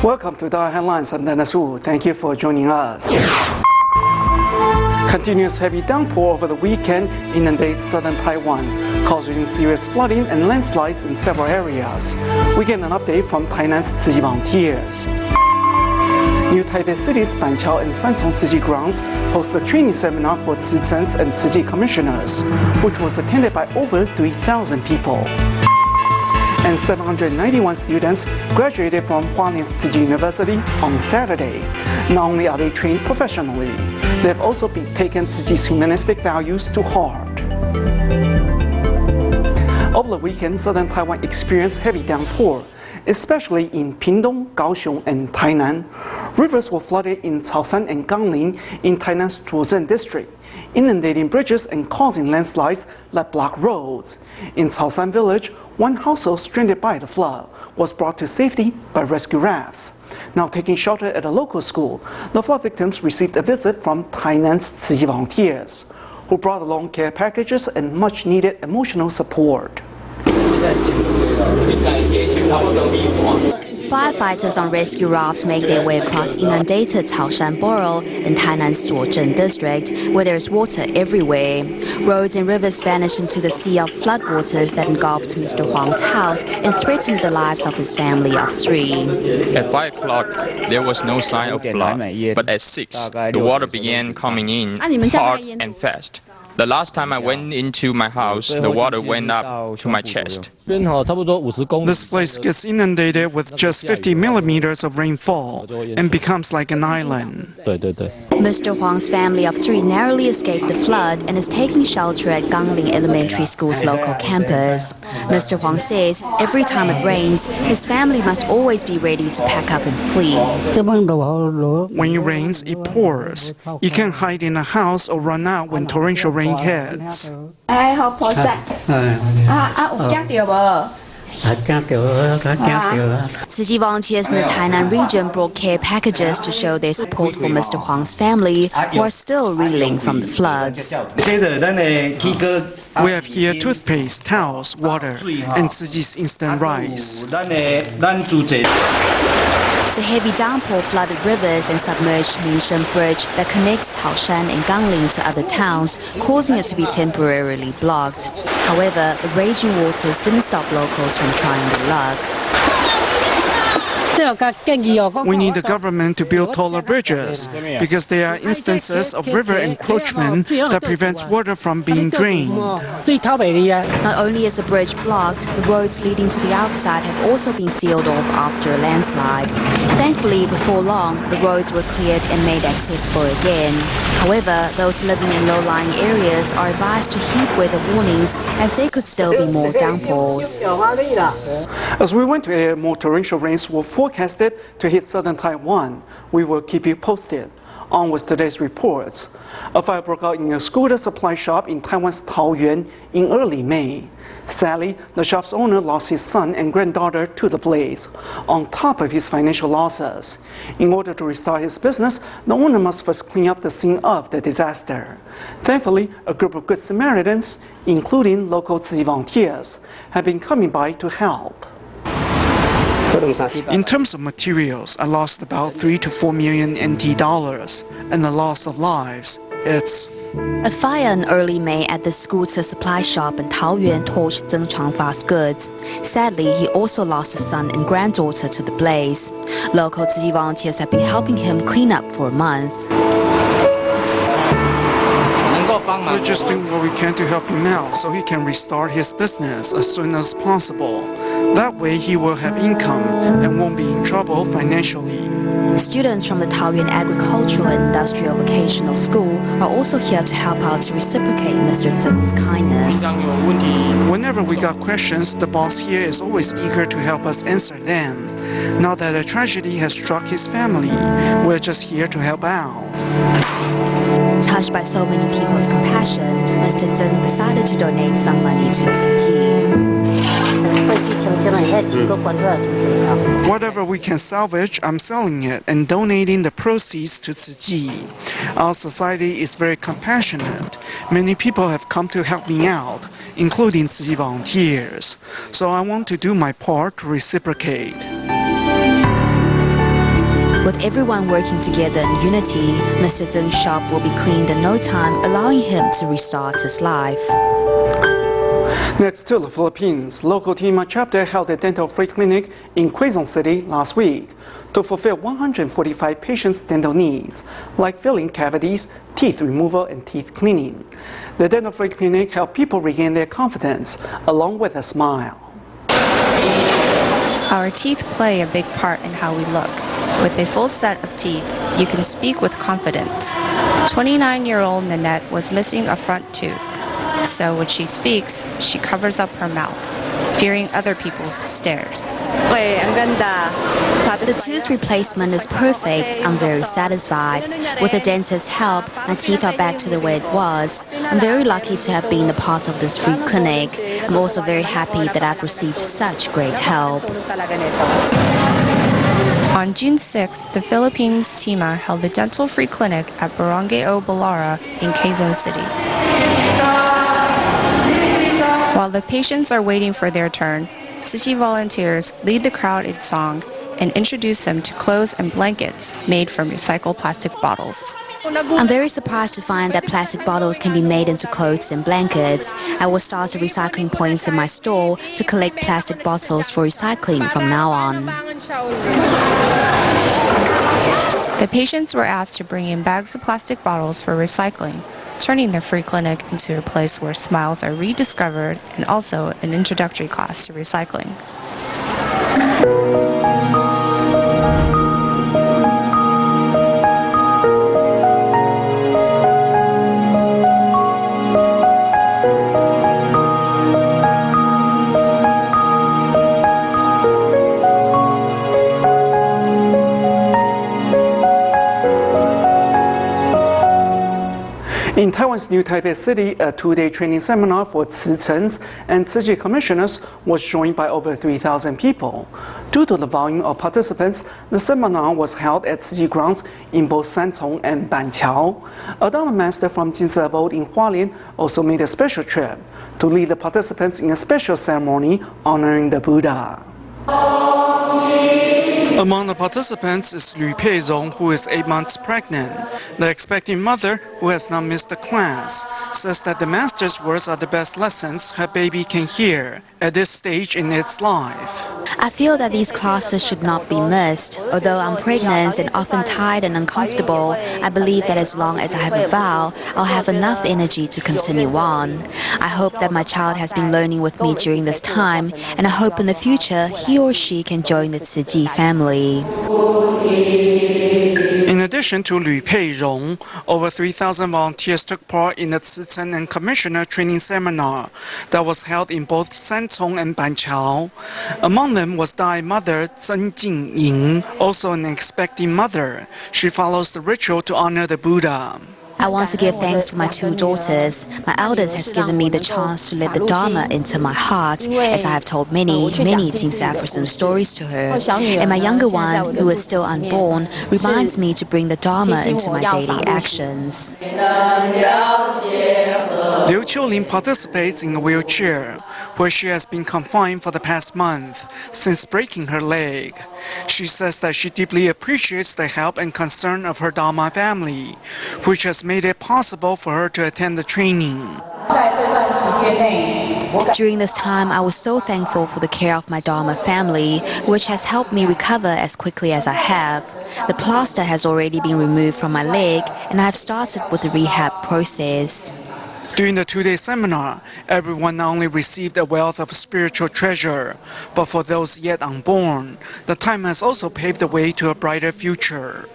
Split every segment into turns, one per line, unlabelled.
Welcome to DaAi Headlines. I'm Dennis Wu. Thank you for joining us. Continuous heavy downpour over the weekend inundated southern Taiwan, causing serious flooding and landslides in several areas. We get an update from Tainan's Tzu Chi volunteers. New Taipei City's Banqiao and Sanchong Tzu Chi grounds hosted a training seminar for Tzu Chens and Tzu Chi commissioners, which was attended by over 3,000 people. And 791 students graduated from Hualien's Tzu Chi University on Saturday. Not only are they trained professionally, they have also been taken Tzu Chi's humanistic values to heart. Over the weekend, southern Taiwan experienced heavy downpour, especially in Pingtung, Kaohsiung, and Tainan. Rivers were flooded in Chaoshan and Gangling in Tainan's Zhuozhen district, inundating bridges and causing landslides that block roads. In Chaoshan village, one household stranded by the flood was brought to safety by rescue rafts. Now taking shelter at a local school, the flood victims received a visit from Tainan's Tzu Chi volunteers, who brought along care packages and much-needed emotional support.
Firefighters on rescue rafts make their way across inundated Chaoshan Borough in Tainan's Zhuozhen district, where there is water everywhere. Roads and rivers vanished into the sea of floodwaters that engulfed Mr. Huang's house and threatened the lives of his family of 3.
At 5 o'clock, there was no sign of flood, but at 6, the water began coming in hard and fast. The last time I went into my house, the water went up to my chest.
This place gets inundated with just 50 millimeters of rainfall and becomes like an island.
Mr. Huang's family of 3 narrowly escaped the flood and is taking shelter at Gangling Elementary School's local campus. Mr. Huang says every time it rains, his family must always be ready to pack up and flee.
When it rains, it pours. You can hide in a house or run out when torrential rain hits.
Tzu Chi volunteers in the Tainan region brought care packages to show their support for Mr. Huang's family, who are still reeling from the floods.
We have here toothpaste, towels, water, and Tzu Chi's instant rice.
The heavy downpour flooded rivers and submerged Mingshen Bridge that connects Chaoshan and Gangling to other towns, causing it to be temporarily blocked. However, the raging waters didn't stop locals from trying their luck.
We need the government to build taller bridges because there are instances of river encroachment that prevents water from being drained.
Not only is the bridge blocked, the roads leading to the outside have also been sealed off after a landslide. Thankfully, before long, the roads were cleared and made accessible again. However, those living in low-lying areas are advised to heed weather warnings as there could still be more downpours.
As we went to air, more torrential rains were forecasted to hit southern Taiwan. We will keep you posted. On with today's reports. A fire broke out in a scooter supply shop in Taiwan's Taoyuan in early May. Sadly, the shop's owner lost his son and granddaughter to the blaze, on top of his financial losses. In order to restart his business, the owner must first clean up the scene of the disaster. Thankfully, a group of Good Samaritans, including local Tzu Chi volunteers, have been coming by to help. In terms of materials, I lost about 3 to 4 million NT dollars, and the loss of lives, it's...
A fire in early May at the scooter supply shop in Taoyuan torched Zheng Changfa's goods. Sadly, he also lost his son and granddaughter to the blaze. Local Tzu Chi volunteers have been helping him clean up for a month.
We're just doing what we can to help him out so he can restart his business as soon as possible. That way he will have income and won't be in trouble financially.
Students from the Taoyuan Agricultural and Industrial Vocational School are also here to help out to reciprocate Mr. Zheng's kindness.
Whenever we got questions, the boss here is always eager to help us answer them. Now that a tragedy has struck his family, we're just here to help out.
Touched by so many people's compassion, Mr. Zheng decided to donate some money to Tzu Chi.
Whatever we can salvage, I'm selling it and donating the proceeds to Tzu Chi. Our society is very compassionate. Many people have come to help me out, including Tzu Chi volunteers. So I want to do my part to reciprocate.
With everyone working together in unity, Mr. Zeng's shop will be cleaned in no time, allowing him to restart his life.
Next to the Philippines, local Tima chapter held a dental free clinic in Quezon City last week to fulfill 145 patients' dental needs, like filling cavities, teeth removal, and teeth cleaning. The dental free clinic helped people regain their confidence, along with a smile.
Our teeth play a big part in how we look. With a full set of teeth, you can speak with confidence. 29-year-old Nanette was missing a front tooth. So when she speaks, she covers up her mouth, fearing other people's stares.
The tooth replacement is perfect. I'm very satisfied. With the dentist's help, my teeth are back to the way it was. I'm very lucky to have been a part of this free clinic. I'm also very happy that I've received such great help.
On June 6th, the Philippines Tima held a dental free clinic at Barangay O Balara in Quezon City. While the patients are waiting for their turn, Tzu Chi volunteers lead the crowd in song and introduce them to clothes and blankets made from recycled plastic bottles.
I'm very surprised to find that plastic bottles can be made into clothes and blankets. I will start recycling points in my store to collect plastic bottles for recycling from now on.
The patients were asked to bring in bags of plastic bottles for recycling, turning the free clinic into a place where smiles are rediscovered and also an introductory class to recycling.
In Taiwan's New Taipei City, a two-day training seminar for Tzu Chens and Tzu Chi commissioners was joined by over 3,000 people. Due to the volume of participants, the seminar was held at Tzu Chi grounds in both Santong and Banqiao. A Dharma master from Jinse Abode in Hualien also made a special trip to lead the participants in a special ceremony honoring the Buddha. Among the participants is Lu Peizong, who is 8 months pregnant. The expecting mother, who has not missed a class, says that the master's words are the best lessons her baby can hear at this stage in its life.
I feel that these classes should not be missed. Although I'm pregnant and often tired and uncomfortable, I believe that as long as I have a vow, I'll have enough energy to continue on. I hope that my child has been learning with me during this time, and I hope in the future he or she can join the Tzu Chi family.
In addition to Lu Peizong, over 3,000 volunteers took part in the Tzu Chen and Commissioner training seminar that was held in both Santong and Banqiao. Among them was DaAi mother Zhen Jingying, also an expecting mother. She follows the ritual to honor the Buddha.
I want to give thanks for my 2 daughters. My eldest has given me the chance to let the Dharma into my heart, as I have told many Jinse Aphorism stories to her. And my younger one, who is still unborn, reminds me to bring the Dharma into my daily actions.
Liu Qiulin participates in a wheelchair, where she has been confined for the past month since breaking her leg. She says that she deeply appreciates the help and concern of her Dharma family, which has made it possible for her to attend the training.
During this time, I was so thankful for the care of my Dharma family, which has helped me recover as quickly as I have. The plaster has already been removed from my leg, and I have started with the rehab process.
During the 2-day seminar, everyone not only received a wealth of spiritual treasure, but for those yet unborn, the time has also paved the way to a brighter future.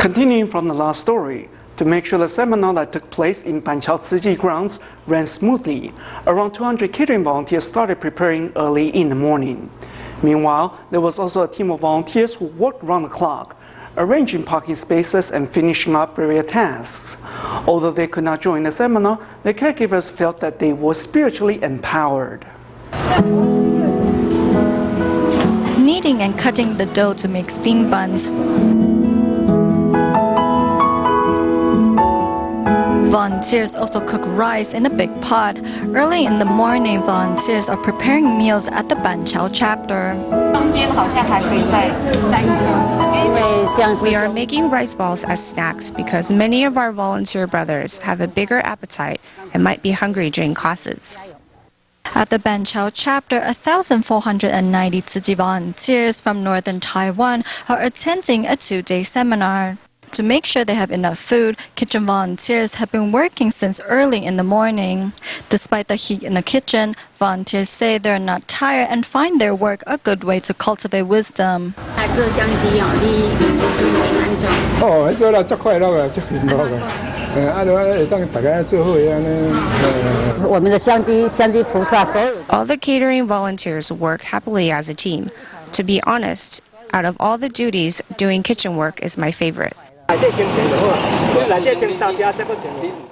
Continuing from the last story, to make sure the seminar that took place in Banqiao Tzu Chi grounds ran smoothly, around 200 catering volunteers started preparing early in the morning. Meanwhile, there was also a team of volunteers who worked round the clock, arranging parking spaces and finishing up various tasks. Although they could not join the seminar, the caregivers felt that they were spiritually empowered.
Kneading and cutting the dough to make steamed buns. Volunteers also cook rice in a big pot. Early in the morning, volunteers are preparing meals at the Banqiao chapter.
We are making rice balls as snacks because many of our volunteer brothers have a bigger appetite and might be hungry during classes.
At the Banqiao chapter, 1,490 Tzu Chi volunteers from northern Taiwan are attending a 2-day seminar. To make sure they have enough food, kitchen volunteers have been working since early in the morning. Despite the heat in the kitchen, volunteers say they're not tired and find their work a good way to cultivate wisdom.
All the catering volunteers work happily as a team. To be honest, out of all the duties, doing kitchen work is my favorite.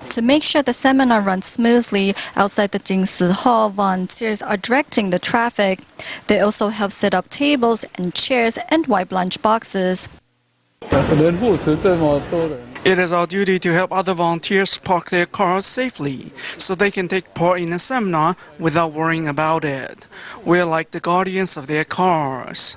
To make sure the seminar runs smoothly, outside the Jingsi Hall, volunteers are directing the traffic. They also help set up tables and chairs and wipe lunch boxes.
It is our duty to help other volunteers park their cars safely so they can take part in a seminar without worrying about it. We're like the guardians of their cars.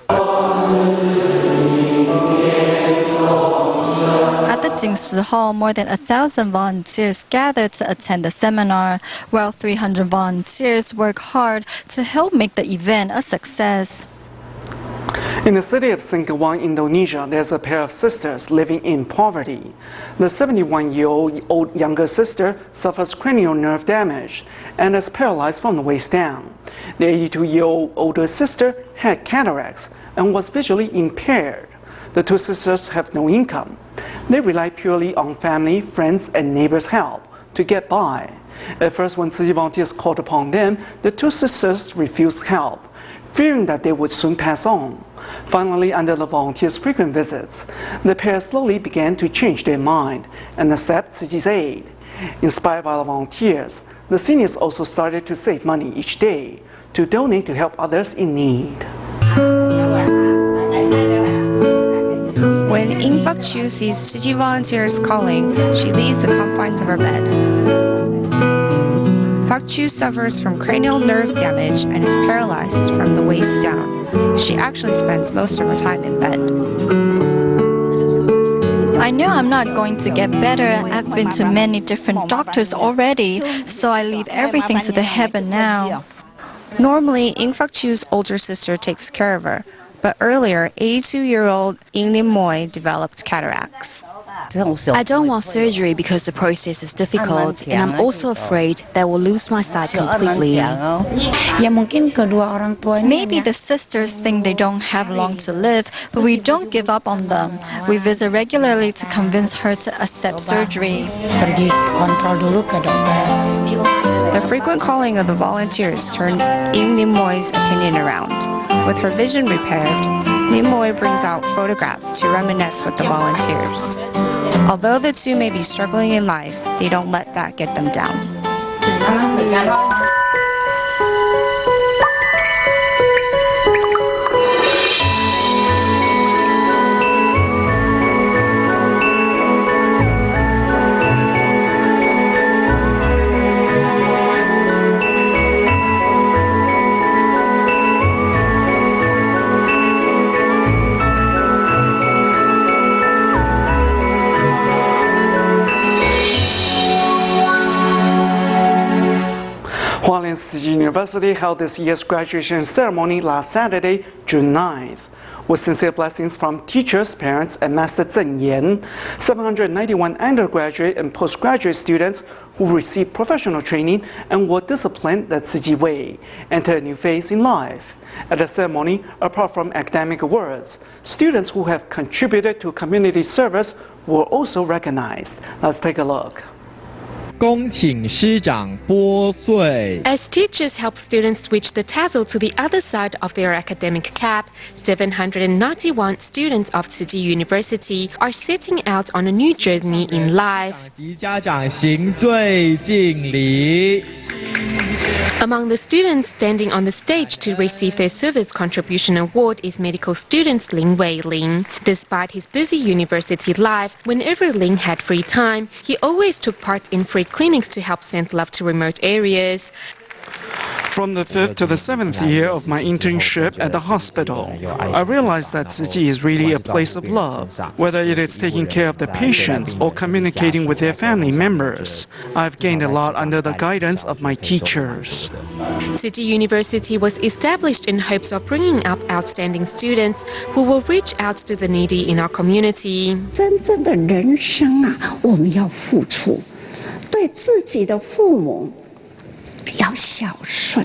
At the Jingsi Hall, more than 1,000 volunteers gathered to attend the seminar, while 300 volunteers work hard to help make the event a success.
In the city of Singkawang, Indonesia, there's a pair of sisters living in poverty. The 71-year-old younger sister suffers cranial nerve damage and is paralyzed from the waist down. The 82-year-old older sister had cataracts and was visually impaired. The two sisters have no income. They rely purely on family, friends, and neighbors' help to get by. At first, when Tzu Chi volunteers called upon them, the two sisters refused help, fearing that they would soon pass on. Finally, under the volunteers' frequent visits, the pair slowly began to change their mind and accept Tzu Chi's aid. Inspired by the volunteers, the seniors also started to save money each day to donate to help others in need.
When Ying Fuk Chu sees Tzu Chi volunteers calling, she leaves the confines of her bed. Fuk Chu suffers from cranial nerve damage and is paralyzed from the waist down. She actually spends most of her time in bed.
I know I'm not going to get better. I've been to many different doctors already, so I leave everything to the heaven now.
Normally, Ying Fuk Chu's older sister takes care of her, but earlier, 82-year-old Ying Lim Moy developed cataracts.
I don't want surgery because the process is difficult, and I'm also afraid that I will lose my sight completely.
Maybe the sisters think they don't have long to live, but we don't give up on them. We visit regularly to convince her to accept surgery.
The frequent calling of the volunteers turned Ying Lim Moy's opinion around. With her vision repaired, Lim Moy brings out photographs to reminisce with the volunteers. Although the two may be struggling in life, they don't let that get them down.
Tzu Chi University held this year's graduation ceremony last Saturday, June 9th. With sincere blessings from teachers, parents, and Master Zeng Yan, 791 undergraduate and postgraduate students who received professional training and were disciplined the Tzu Chi way entered a new phase in life. At the ceremony, apart from academic awards, students who have contributed to community service were also recognized. Let's take a look.
As teachers help students switch the tassel to the other side of their academic cap, 791 students of Tzu Chi University are setting out on a new journey in life. Among the students standing on the stage to receive their Service Contribution Award is medical student Lin Wei-ling. Despite his busy university life, whenever Lin had free time, he always took part in free clinics to help send love to remote areas.
From the 5th to the 7th year of my internship at the hospital, I realized that Tzu Chi is really a place of love. Whether it is taking care of the patients or communicating with their family members, I've gained a lot under the guidance of my teachers.
Tzu Chi University was established in hopes of bringing up outstanding students who will reach out to the needy in our community.
真正的人生啊，我们要付出，对自己的父母要孝顺，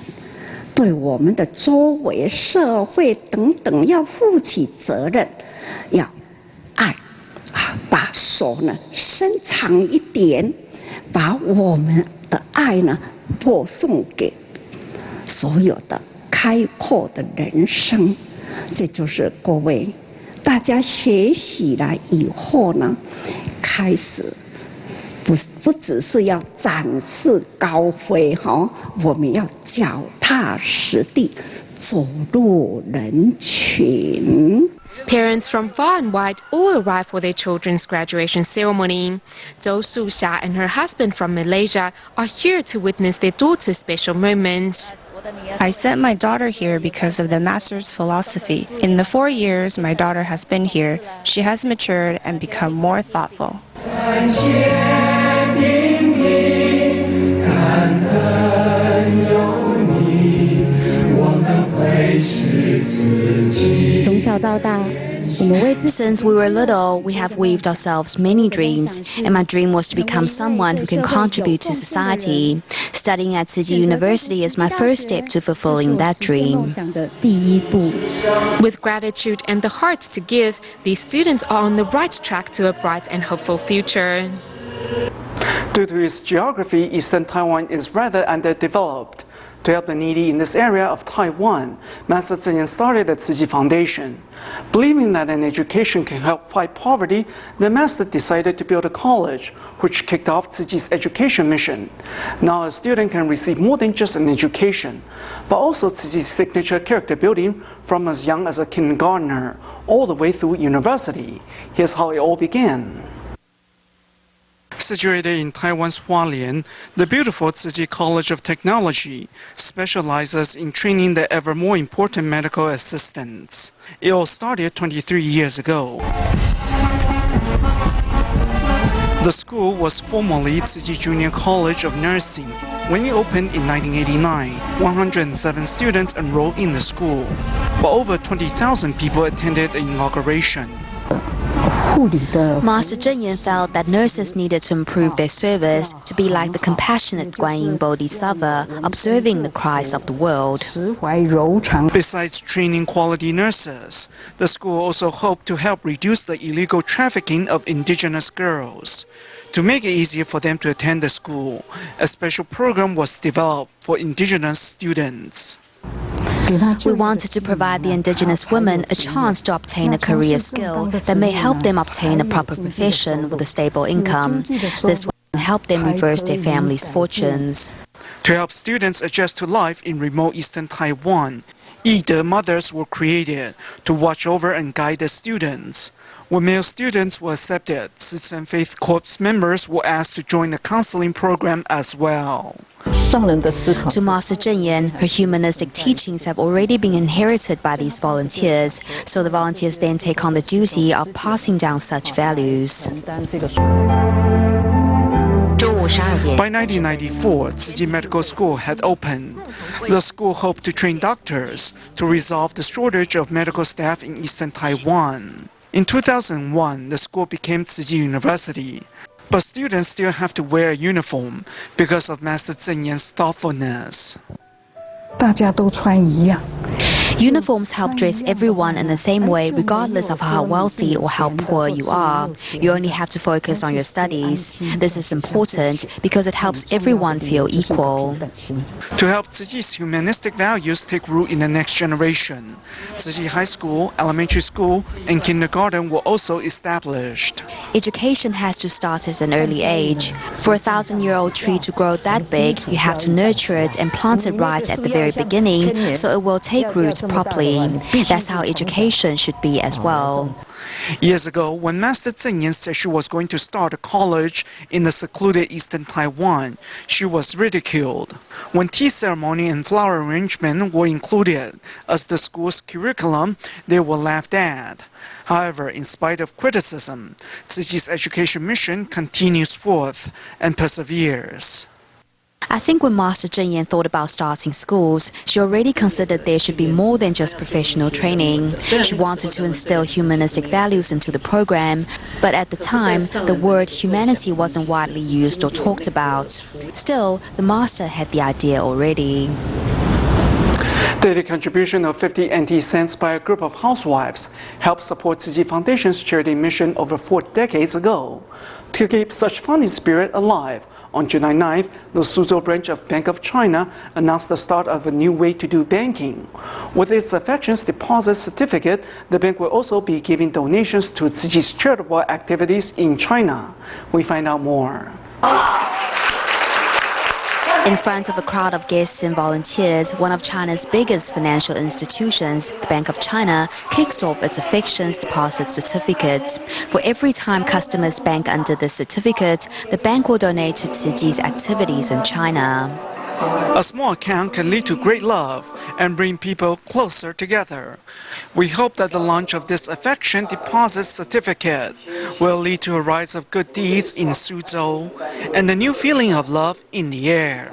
对我们的周围社会等等要负起责任，要爱啊，把手呢伸长一点，把我们的爱呢播送给所有的开阔的人生。这就是各位大家学习了以后呢，开始。不只是要展示高飞哈，我们要脚踏实地走入人群。
Parents from far and wide all arrive for their children's graduation ceremony. Zhou Su-xia and her husband from Malaysia are here to witness their daughter's special moment.
I sent my daughter here because of the master's philosophy. In the 4 years my daughter has been here, she has matured and become more thoughtful.
从小到大，我们为自己。
Since we were little, we have weaved ourselves many dreams, and my dream was to become someone who can contribute to society. Studying at Tzu Chi University is my first step to fulfilling that dream.
With gratitude and the heart to give, these students are on the right track to a bright and hopeful future.
Due to its geography, Eastern Taiwan is rather underdeveloped. To help the needy in this area of Taiwan, Master Zhen started the Tzu Chi Foundation. Believing that an education can help fight poverty, the Master decided to build a college, which kicked off Tzu Chi's education mission. Now a student can receive more than just an education, but also Tzu Chi's signature character building from as young as a kindergartner, all the way through university. Here's how it all began. Situated in Taiwan's Hualien, the beautiful Tzu Chi College of Technology specializes in training the ever more important medical assistants. It all started 23 years ago. The school was formerly Tzu Chi Junior College of Nursing. When it opened in 1989, 107 students enrolled in the school, but over 20,000 people attended the inauguration.
Master Zhen Yan felt that nurses needed to improve their service to be like the compassionate Guanyin Bodhisattva, observing the cries of the world.
Besides training quality nurses, the school also hoped to help reduce the illegal trafficking of indigenous girls. To make it easier for them to attend the school, a special program was developed for indigenous students.
We wanted to provide the indigenous women a chance to obtain a career skill that may help them obtain a proper profession with a stable income. This will help them reverse their families' fortunes.
To help students adjust to life in remote eastern Taiwan, Yi-De mothers were created to watch over and guide the students. When male students were accepted, Tzu Faith Corps members were asked to join the counseling program as well.
To Master Zhen Yan, her humanistic teachings have already been inherited by these volunteers, so the volunteers then take on the duty of passing down such values.
By 1994, Tzu Chi Medical School had opened. The school hoped to train doctors to resolve the shortage of medical staff in eastern Taiwan. In 2001, the school became Tzu Chi University. But students still have to wear a uniform because of Master Zhen Yan's thoughtfulness.
Uniforms help dress everyone in the same way, regardless of how wealthy or how poor you are. You only have to focus on your studies. This is important because it helps everyone feel equal.
To help Tzuji's humanistic values take root in the next generation, Tzuji High School, elementary school, and kindergarten were also established.
Education has to start at an early age. For a 1,000-year-old tree to grow that big, you have to nurture it and plant it right at the very beginning so it will take root properly. That's how education should be as well.
Years ago, when Master Zeng Yan said she was going to start a college in the secluded eastern Taiwan, she was ridiculed. When tea ceremony and flower arrangement were included as the school's curriculum, they were laughed at. However, in spite of criticism, Tzuji's education mission continues forth and perseveres.
I think when Master Zeng Yan thought about starting schools, she already considered there should be more than just professional training. She wanted to instill humanistic values into the program, but at the time, the word humanity wasn't widely used or talked about. Still, the master had the idea already.
Daily contribution of 50 NT cents by a group of housewives helped support Tzuji Foundation's charity mission over 4 decades ago. To keep such funding spirit alive, on July 9th, the Suzhou branch of Bank of China announced the start of a new way to do banking. With its affections deposit certificate, the bank will also be giving donations to Tzuji's charitable activities in China. We find out more.
In front of a crowd of guests and volunteers, one of China's biggest financial institutions, the Bank of China, kicks off its affections deposit certificate. For every time customers bank under this certificate, the bank will donate to Tzuji's activities in China.
A small account can lead to great love and bring people closer together. We hope that the launch of this affection deposit certificate will lead to a rise of good deeds in Suzhou and a new feeling of love in the air.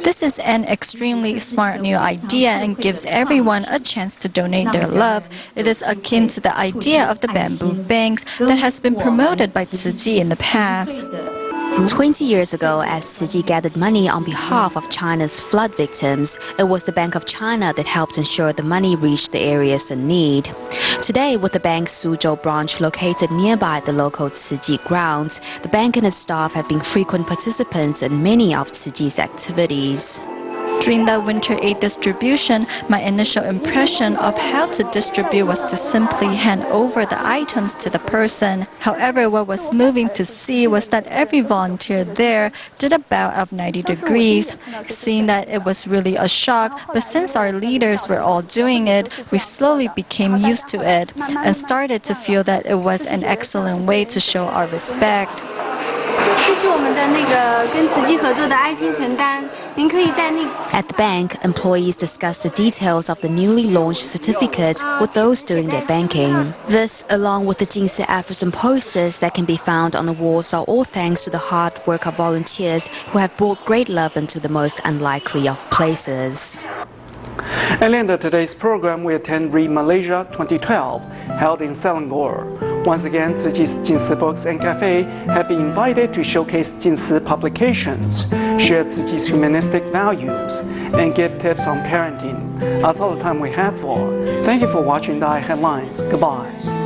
This is an extremely smart new idea and gives everyone a chance to donate their love. It is akin to the idea of the bamboo banks that has been promoted by Tzuji in the past.
20 years ago, as Tzuji gathered money on behalf of China's flood victims, it was the Bank of China that helped ensure the money reached the areas in need. Today, with the bank's Suzhou branch located nearby the local Tzuji grounds, the bank and its staff have been frequent participants in many of Tzuji's activities.
During the winter aid distribution, my initial impression of how to distribute was to simply hand over the items to the person. However, what was moving to see was that every volunteer there did a bow of 90 degrees. Seeing that it was really a shock, but since our leaders were all doing it, we slowly became used to it and started to feel that it was an excellent way to show our respect.
At the bank, employees discussed the details of the newly launched certificate with those doing their banking. This, along with the Jinsi efforts and posters that can be found on the walls, are all thanks to the hard work of volunteers who have brought great love into the most unlikely of places.
At the end of today's program, we attend Read Malaysia 2012, held in Selangor. Once again, Tzuji's Jinsi Books and Cafe have been invited to showcase Jinsi publications, share Tzuji's humanistic values, and give tips on parenting. That's all the time we have for. Thank you for watching DaAi Headlines. Goodbye.